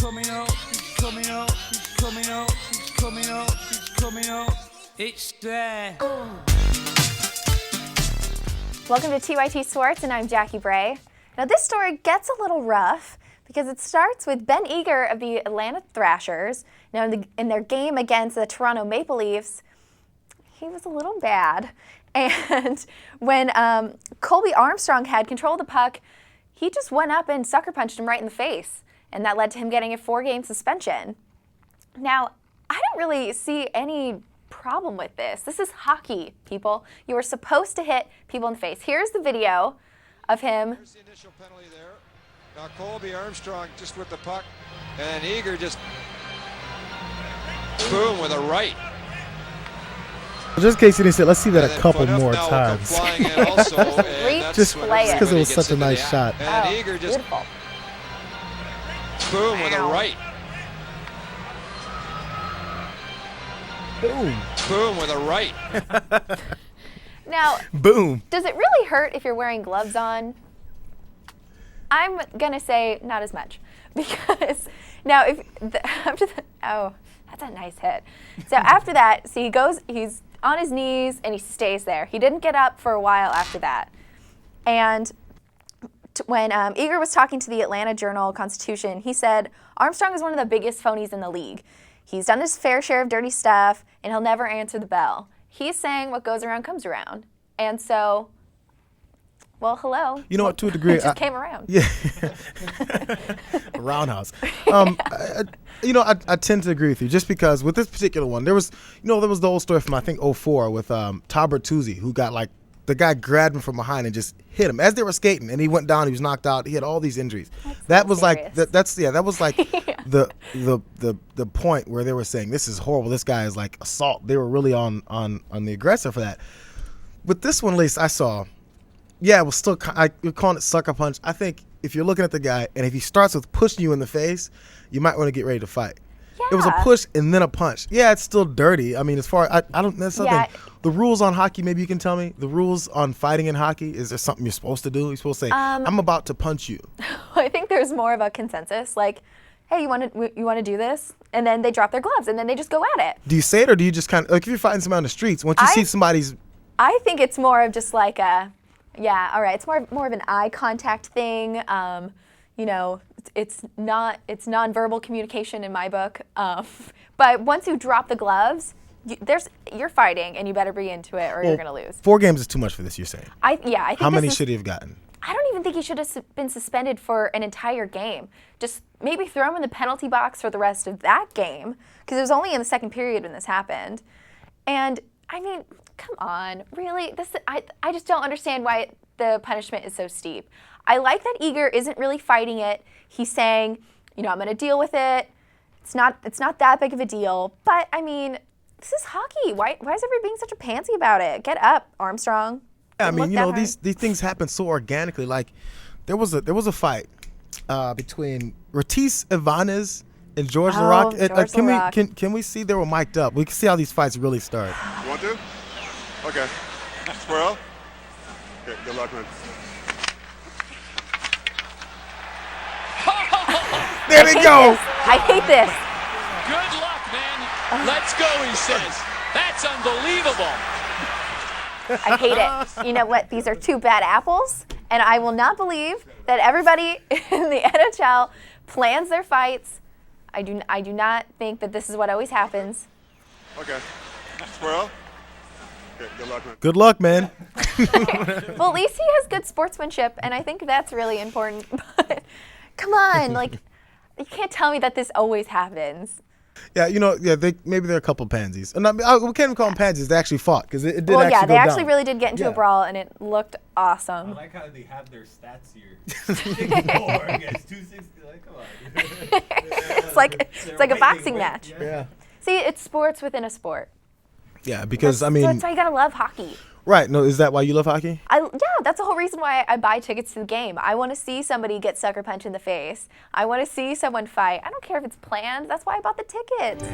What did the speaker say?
coming out, he's coming out, he's coming out, he's coming out, he's coming out. It's there. Welcome to TYT Sports, and I'm Jacki Bray. Now this story gets a little rough because it starts with Ben Eager of the Atlanta Thrashers. Now in their game against the Toronto Maple Leafs, he was a little bad. And when Colby Armstrong had control of the puck, he just went up and sucker punched him right in the face. And that led to him getting a 4-game suspension. Now, I don't really see any problem with this. This is hockey, people. You are supposed to hit people in the face. Here's the video of him. Here's the initial penalty there. Now Colby Armstrong just with the puck, and Eager just boom with a right. Just in case you didn't see it, let's see that a couple more times. Just because it was such a nice shot. And Eager just beautiful. Boom with a right. Boom. Boom with a right. Now, boom. Does it really hurt if you're wearing gloves on? I'm gonna say not as much, because now oh, that's a nice hit. So after that, see, he's on his knees and he stays there. He didn't get up for a while after that. And when Eager was talking to the Atlanta Journal-Constitution, he said, Armstrong is one of the biggest phonies in the league. He's done his fair share of dirty stuff, and he'll never answer the bell. He's saying what goes around comes around. And so, well, hello. You know what, to a degree. It just came around. Yeah. Roundhouse. I tend to agree with you, just because with this particular one, there was the old story from, I think, 2004 with Todd Bertuzzi, who got the guy grabbed him from behind and just hit him as they were skating, and he went down. He was knocked out. He had all these injuries. That was like the point where they were saying this is horrible. This guy is like assault. They were really on the aggressor for that. With this one, at least I saw, it was still you're calling it sucker punch. I think if you're looking at the guy and if he starts with pushing you in the face, you might want to get ready to fight. Yeah. It was a push and then a punch. Yeah, it's still dirty. I mean, as far I don't. That's something. Yeah. The rules on hockey, maybe you can tell me. The ruals on fighting in hockey, is there something you're supposed to do? You're supposed to say, I'm about to punch you. I think there's more of a consensus, like, hey, you want to do this? And then they drop their gloves and then they just go at it. Do you say it, or do you just kind of, like, if you're fighting somebody on the streets, once you see somebody's... I think it's more of just like all right, it's more of an eye contact thing. It's nonverbal communication in my book. But once you drop the gloves, you're fighting, and you better be into it, or you're gonna lose. 4 games is too much for this, you're saying? I think how many should he have gotten? I don't even think he should have been suspended for an entire game. Just maybe throw him in the penalty box for the rest of that game, because it was only in the second period when this happened. And I mean, come on, really? I just don't understand why the punishment is so steep. I like that Eager isn't really fighting it. He's saying, I'm going to deal with it. It's not that big of a deal. But I mean, this is hockey. Why is everybody being such a pansy about it? Get up, Armstrong. Yeah, I mean, these things happen so organically. Like there was a fight between Ratis Ivanez and George Laraque. Can we see they were mic'd up? We can see how these fights really start. You want to? Okay. Square up. Okay, good luck, man. There they go. I hate this. Good luck, man. Let's go, he says. That's unbelievable. I hate it. You know what? These are 2 bad apples, and I will not believe that everybody in the NHL plans their fights. I do not think that this is what always happens. Okay. Square up. Okay, good luck, man. Good luck, man. Well, at least he has good sportsmanship, and I think that's really important. But come on, you can't tell me that this always happens. Yeah, maybe they're a couple pansies. And we can't even call them pansies. They actually fought, because it did actually go they actually down. really did get into a brawl, and it looked awesome. I like how they have their stats here. 6'4", guys, 260. Come on. It's like a boxing match. Yeah. See, it's sports within a sport. Yeah, because so that's why you gotta love hockey. Right. No, is that why you love hockey? Yeah, that's the whole reason why I buy tickets to the game. I want to see somebody get sucker punched in the face. I want to see someone fight. I don't care if it's planned. That's why I bought the tickets.